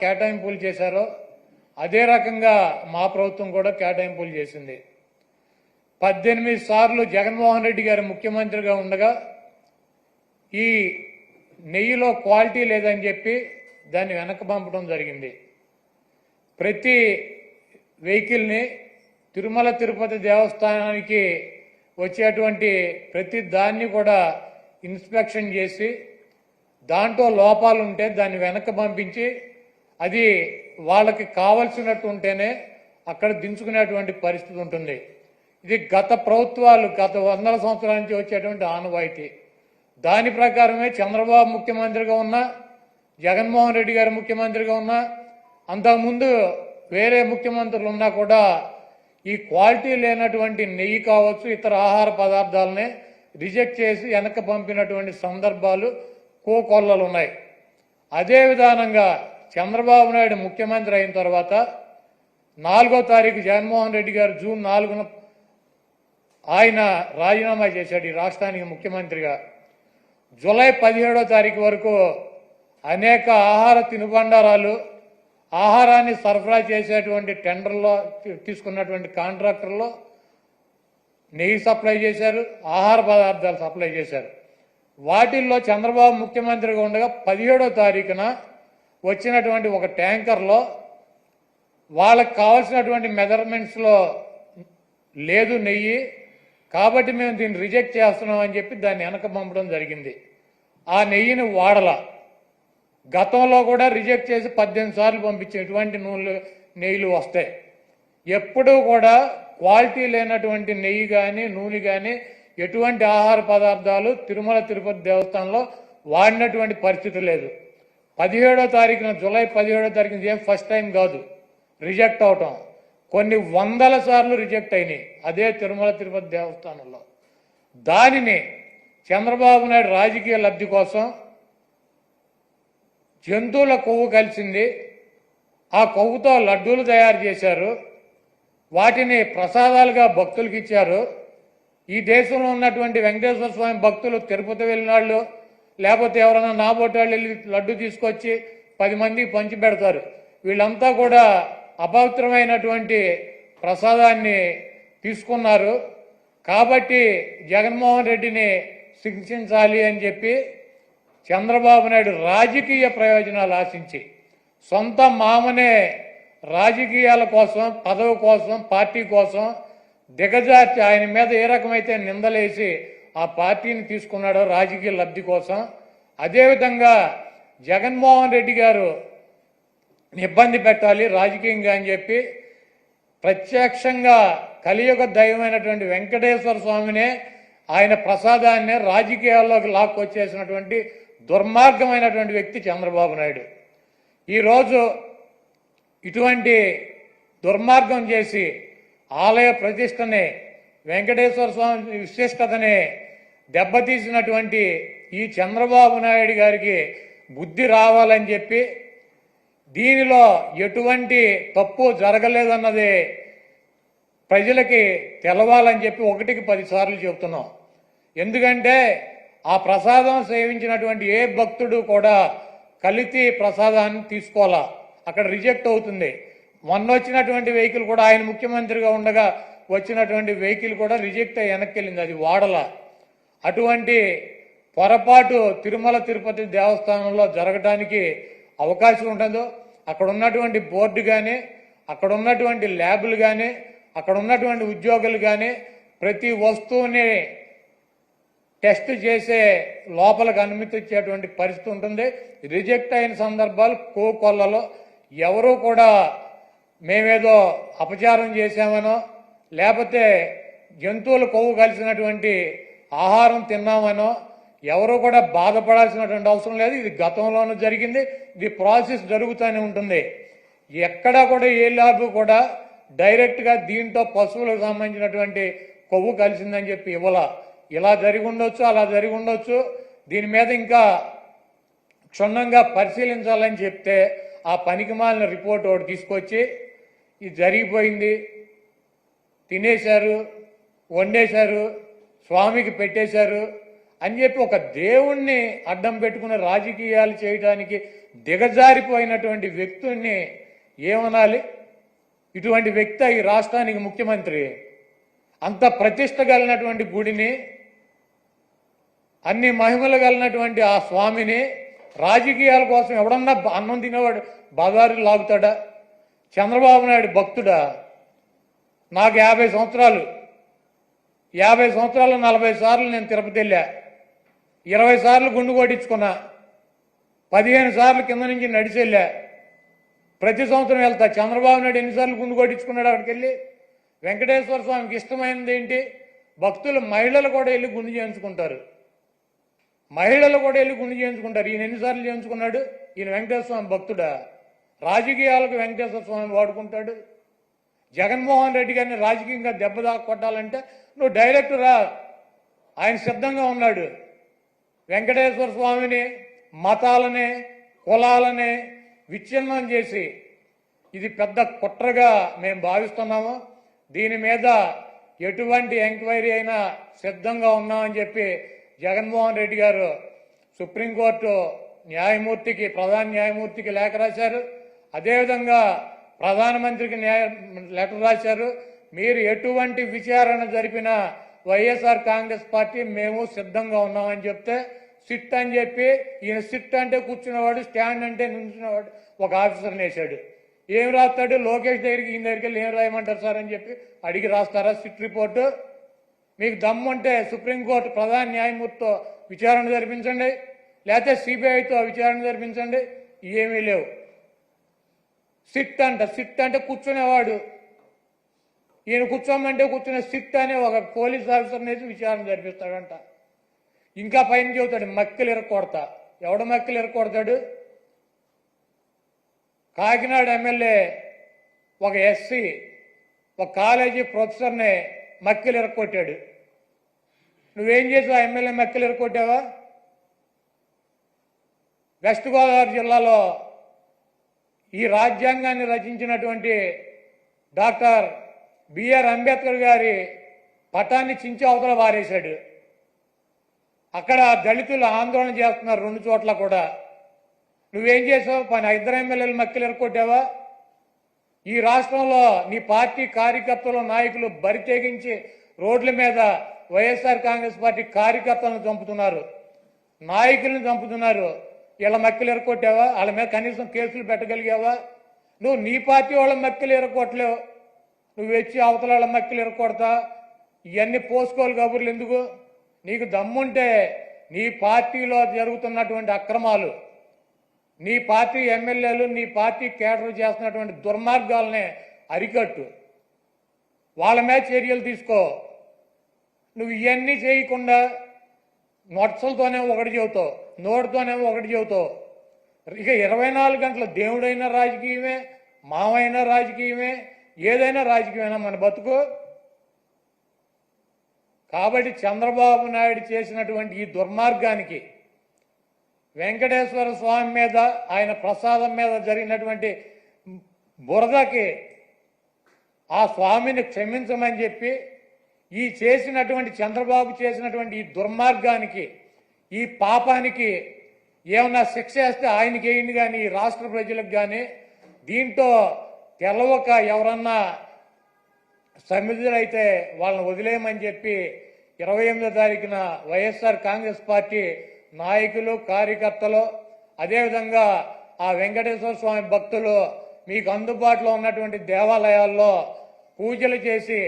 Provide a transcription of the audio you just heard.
కేటాయింపులు చేశారో అదే రకంగా మా ప్రభుత్వం కూడా కేటాయింపులు చేసింది. 18 సార్లు జగన్మోహన్ రెడ్డి గారు ముఖ్యమంత్రిగా ఉండగా ఈ నెయ్యిలో క్వాలిటీ లేదని చెప్పి దాన్ని వెనక్కి పంపడం జరిగింది. ప్రతి వెహికల్ని తిరుమల తిరుపతి దేవస్థానానికి వచ్చేటువంటి ప్రతి దాన్ని కూడా ఇన్స్పెక్షన్ చేసి దాంట్లో లోపాలు ఉంటే దాన్ని వెనక్కి పంపించి అది వాళ్ళకి కావలసినట్టు ఉంటేనే అక్కడ దించుకునేటువంటి పరిస్థితి ఉంటుంది. ఇది గత ప్రభుత్వాలు గత 100 సంవత్సరాల నుంచి వచ్చేటువంటి ఆనవాయితీ. దాని ప్రకారమే చంద్రబాబు ముఖ్యమంత్రిగా ఉన్నా, జగన్మోహన్ రెడ్డి గారు ముఖ్యమంత్రిగా ఉన్నా, అంతకుముందు వేరే ముఖ్యమంత్రులు ఉన్నా కూడా ఈ క్వాలిటీ లేనటువంటి నెయ్యి కావచ్చు, ఇతర ఆహార పదార్థాలనే రిజెక్ట్ చేసి వెనక్కి పంపినటువంటి సందర్భాలు కోకొల్లలు ఉన్నాయి. అదే విధానంగా చంద్రబాబు నాయుడు ముఖ్యమంత్రి అయిన తర్వాత 4వ తారీఖు జగన్మోహన్ రెడ్డి గారు జూన్ 4న ఆయన రాజీనామా చేశాడు ఈ రాష్ట్రానికి ముఖ్యమంత్రిగా. జూలై 17వ తారీఖు వరకు అనేక ఆహార తినుబండారాలు, ఆహారాన్ని సరఫరా చేసేటువంటి టెండర్లో తీసుకున్నటువంటి కాంట్రాక్టర్లో నెయ్యి సప్లై చేశారు, ఆహార పదార్థాలు సప్లై చేశారు. వాటిల్లో చంద్రబాబు ముఖ్యమంత్రిగా ఉండగా 17వ తారీఖున వచ్చినటువంటి ఒక ట్యాంకర్లో వాళ్ళకి కావాల్సినటువంటి మెజర్మెంట్స్లో లేదు నెయ్యి, కాబట్టి మేము దీన్ని రిజెక్ట్ చేస్తున్నాం అని చెప్పి దాన్ని వెనక పంపడం జరిగింది. ఆ నెయ్యిని వాడల గతంలో కూడా రిజెక్ట్ చేసి 18 సార్లు పంపించే ఎటువంటి నెయ్యిలు వస్తాయి. ఎప్పుడూ కూడా క్వాలిటీ లేనటువంటి నెయ్యి కానీ నూనె కానీ ఎటువంటి ఆహార పదార్థాలు తిరుమల తిరుపతి దేవస్థానంలో వాడినటువంటి పరిస్థితి లేదు. 17వ తారీఖున జూలై 17వ తారీఖున ఏం ఫస్ట్ టైం కాదు రిజెక్ట్ అవటం, కొన్ని 100ల సార్లు రిజెక్ట్ అయినాయి అదే తిరుమల తిరుపతి దేవస్థానంలో. దానిని చంద్రబాబు నాయుడు రాజకీయ లబ్ధి కోసం జంతువుల కొవ్వు కలిసింది, ఆ కొవ్వుతో లడ్డూలు తయారు చేశారు, వాటిని ప్రసాదాలుగా భక్తులకు ఇచ్చారు. ఈ దేశంలో ఉన్నటువంటి వెంకటేశ్వర స్వామి భక్తులు తిరుపతి వెళ్ళినాళ్ళు లేకపోతే ఎవరైనా నాబోటాళ్ళు వెళ్ళి లడ్డు తీసుకొచ్చి 10 మందికి పంచి పెడతారు. వీళ్ళంతా కూడా అపవిత్రమైనటువంటి ప్రసాదాన్ని తీసుకున్నారు. కాబట్టి జగన్మోహన్ రెడ్డిని శిక్షించాలి అని చెప్పి చంద్రబాబు నాయుడు రాజకీయ ప్రయోజనాలు ఆశించి సొంత మామనే రాజకీయాల కోసం, పదవి కోసం, పార్టీ కోసం దిగజార్చి ఆయన మీద ఏ రకమైతే నిందలేసి ఆ పార్టీని తీసుకున్నాడో రాజకీయ లబ్ధి కోసం, అదేవిధంగా జగన్మోహన్ రెడ్డి గారు ఇబ్బంది పెట్టాలి రాజకీయంగా అని చెప్పి ప్రత్యక్షంగా కలియుగ దైవమైనటువంటి వెంకటేశ్వర స్వామినే ఆయన ప్రసాదాన్ని రాజకీయాల్లోకి లాక్కొచ్చేసినటువంటి దుర్మార్గమైనటువంటి వ్యక్తి చంద్రబాబు నాయుడు. ఈరోజు ఇటువంటి దుర్మార్గం చేసి ఆలయ ప్రతిష్టని, వెంకటేశ్వర స్వామి విశిష్టతని దెబ్బతీసినటువంటి ఈ చంద్రబాబు నాయుడు గారికి బుద్ధి రావాలని చెప్పి, దీనిలో ఎటువంటి తప్పు జరగలేదన్నది ప్రజలకి తెలవాలని చెప్పి 1కి 10 సార్లు చెబుతున్నాం. ఎందుకంటే ఆ ప్రసాదం సేవించినటువంటి ఏ భక్తుడు కూడా కల్తీ ప్రసాదాన్ని తీసుకోవాలా, అక్కడ రిజెక్ట్ అవుతుంది. మొన్న వచ్చినటువంటి వెహికల్ కూడా ఆయన ముఖ్యమంత్రిగా ఉండగా వచ్చినటువంటి వెహికల్ కూడా రిజెక్ట్ అయ్యి వెనక్కి వెళ్ళింది, అది వాడల. అటువంటి పొరపాటు తిరుమల తిరుపతి దేవస్థానంలో జరగడానికి అవకాశం ఉండదు. అక్కడ ఉన్నటువంటి బోర్డు కానీ, అక్కడ ఉన్నటువంటి ల్యాబులు కానీ, అక్కడ ఉన్నటువంటి ఉద్యోగులు కానీ ప్రతి వస్తువుని టెస్ట్ చేసే లోపలికి అనుమతి ఇచ్చేటువంటి పరిస్థితి ఉంటుంది. రిజెక్ట్ అయిన సందర్భాలు కోకొల్లలో ఎవరూ కూడా మేమేదో అపచారం చేశామనో లేకపోతే జంతువులు కొవ్వు కలిసినటువంటి ఆహారం తిన్నామనో ఎవరు కూడా బాధపడాల్సినటువంటి అవసరం లేదు. ఇది గతంలోనూ జరిగింది, ఇది ప్రాసెస్ జరుగుతూనే ఉంటుంది. ఎక్కడా కూడా ఏ ల్యాబ్ కూడా డైరెక్ట్గా దీంట్లో పశువులకు సంబంధించినటువంటి కొవ్వు కలిసిందని చెప్పి ఇవ్వాల. ఇలా జరిగి ఉండొచ్చు, అలా జరిగి ఉండొచ్చు, దీని మీద ఇంకా క్షుణ్ణంగా పరిశీలించాలని చెప్తే ఆ పనికిమాలిన రిపోర్ట్ ఒకటి తీసుకొచ్చి ఇది జరిగిపోయింది, తినేశారు, వండేశారు, స్వామికి పెట్టేశారు అని చెప్పి ఒక దేవుణ్ణి అడ్డం పెట్టుకుని రాజకీయాలు చేయడానికి దిగజారిపోయినటువంటి వ్యక్తుల్ని ఏమనాలి? ఇటువంటి వ్యక్తి ఈ రాష్ట్రానికి ముఖ్యమంత్రి. అంత ప్రతిష్ట కలిగినటువంటి గుడిని, అన్ని మహిమలు కలిగినటువంటి ఆ స్వామిని రాజకీయాల కోసం ఎవడన్నా అన్నం తినేవాడు బజారు లాగుతాడా? చంద్రబాబు నాయుడు భక్తుడా? నాకు 50 సంవత్సరాలు 40 సార్లు నేను తిరుపతి వెళ్ళా, 20 సార్లు గుండు కొట్టించుకున్నా, 15 సార్లు కింద నుంచి నడిచి వెళ్ళా, ప్రతి సంవత్సరం వెళ్తా. చంద్రబాబు నాయుడు ఎన్నిసార్లు గుండు కొట్టించుకున్నాడు అక్కడికి వెళ్ళి? వెంకటేశ్వర స్వామికి ఇష్టమైనది ఏంటి? భక్తులు మహిళలు కూడా వెళ్ళి గుండు చేయించుకుంటారు. మహిళలు కూడా వెళ్ళి గుండు చేయించుకుంటారు. ఈయన ఎన్నిసార్లు చేయించుకున్నాడు? ఈయన వెంకటేశ్వర స్వామి భక్తుడా? రాజకీయాలకు వెంకటేశ్వర స్వామి వాడుకుంటాడు. జగన్మోహన్ రెడ్డి గారిని రాజకీయంగా దెబ్బదాకా కొట్టాలంటే నువ్వు డైరెక్ట్ రా, ఆయన సిద్ధంగా ఉన్నాడు. వెంకటేశ్వర స్వామిని, మతాలని, కులాలని విచ్ఛిన్నం చేసి ఇది పెద్ద కుట్రగా మేము భావిస్తున్నాము. దీని మీద ఎటువంటి ఎంక్వైరీ అయినా సిద్ధంగా ఉన్నామని చెప్పి జగన్మోహన్ రెడ్డి గారు సుప్రీంకోర్టు న్యాయమూర్తికి, ప్రధాన న్యాయమూర్తికి లేఖ రాశారు. అదేవిధంగా ప్రధానమంత్రికి లెటర్ రాశారు. మీరు ఎటువంటి విచారణ జరిపినా వైఎస్ఆర్ కాంగ్రెస్ పార్టీ మేము సిద్ధంగా ఉన్నామని చెప్తే సిట్ అని చెప్పి, ఈయన సిట్ అంటే కూర్చున్నవాడు, స్టాండ్ అంటే నిల్చున్నవాడు ఒక ఆఫీసర్ని వేశాడు. ఏం రాస్తాడు? లోకేష్ దగ్గరికి, ఈయన దగ్గరికి వెళ్ళి ఏం రాయమంటారు సార్ అని చెప్పి అడిగి రాస్తారా సిట్ రిపోర్టు? మీకు దమ్ముంటే సుప్రీంకోర్టు ప్రధాన న్యాయమూర్తితో విచారణ జరిపించండి, లేకపోతే సిబిఐతో విచారణ జరిపించండి. ఏమీ లేవు. సిట్ అంటే కూర్చునేవాడు. ఈయన కూర్చోమంటే కూర్చునే సిట్ అనే ఒక పోలీస్ ఆఫీసర్ని వేసి విచారణ జరిపిస్తాడంట. ఇంకా పైన చెబుతాడు మక్కిలు ఇరక్కొడతా. ఎవడ మక్కిలు ఇరక్కొడతాడు? కాకినాడ ఎమ్మెల్యే ఒక ఎస్సీ ఒక కాలేజీ ప్రొఫెసర్ని మక్కిలు ఇరక్కొట్టాడు. నువ్వేం చేసావు? ఆ ఎమ్మెల్యే మక్కిలు ఇరక్కొట్టావా? వెస్ట్ గోదావరి జిల్లాలో ఈ రాజ్యాంగాన్ని రచించినటువంటి డాక్టర్ బిఆర్ అంబేద్కర్ గారి పటాన్ని చించి అవతల వారేశాడు. అక్కడ దళితులు ఆందోళన చేస్తున్నారు 2 చోట్ల కూడా. నువ్వేం చేసావు? 2 ఎమ్మెల్యేలు మక్కిలు ఎరకొట్టావా? ఈ రాష్ట్రంలో నీ పార్టీ కార్యకర్తలు, నాయకులు బరి తెగించి రోడ్ల మీద వైఎస్ఆర్ కాంగ్రెస్ పార్టీ కార్యకర్తలను చంపుతున్నారు, నాయకులను చంపుతున్నారు. వీళ్ళ మక్కిలు ఎరకొట్టావా? వాళ్ళ మీద కనీసం కేసులు పెట్టగలిగావా? నువ్వు నీ పార్టీ వాళ్ళ మక్కిలు ఎరకొట్టలేవు, నువ్వు వచ్చి అవతల వాళ్ళ మక్కిలు ఎరకొడతా. ఇవన్నీ పోసుకోవాలి కబుర్లు ఎందుకు? నీకు దమ్ముంటే నీ పార్టీలో జరుగుతున్నటువంటి అక్రమాలు, నీ పార్టీ ఎమ్మెల్యేలు, నీ పార్టీ కేడర్ చేస్తున్నటువంటి దుర్మార్గాలనే అరికట్టు, వాళ్ళ మీద చర్యలు తీసుకో. నువ్వు ఇవన్నీ చేయకుండా నొట్సలతోనే ఒకటి చెబుతావు, నోటితోనేమో ఒకటి చెబుతావు. ఇక 24 గంటల దేవుడైనా రాజకీయమే, మావైనా రాజకీయమే, ఏదైనా రాజకీయమైనా మన బతుకు. కాబట్టి చంద్రబాబు నాయుడు చేసినటువంటి ఈ దుర్మార్గానికి, వెంకటేశ్వర స్వామి మీద, ఆయన ప్రసాదం మీద జరిగినటువంటి బురదకి ఆ స్వామిని క్షమించమని చెప్పి, ఈ చేసినటువంటి చంద్రబాబు చేసినటువంటి ఈ దుర్మార్గానికి, ఈ పాపానికి ఏమన్నా శిక్ష వేస్తే ఆయనకి వేయండి, కానీ ఈ రాష్ట్ర ప్రజలకు కానీ దీంతో తెలవక ఎవరన్నా సమిధులైతే వాళ్ళని వదిలేయమని చెప్పి 28వ తారీఖున వైఎస్ఆర్ కాంగ్రెస్ పార్టీ నాయకులు, కార్యకర్తలు, అదేవిధంగా ఆ వెంకటేశ్వర స్వామి భక్తులు మీకు అందుబాటులో ఉన్నటువంటి దేవాలయాల్లో పూజలు చేసి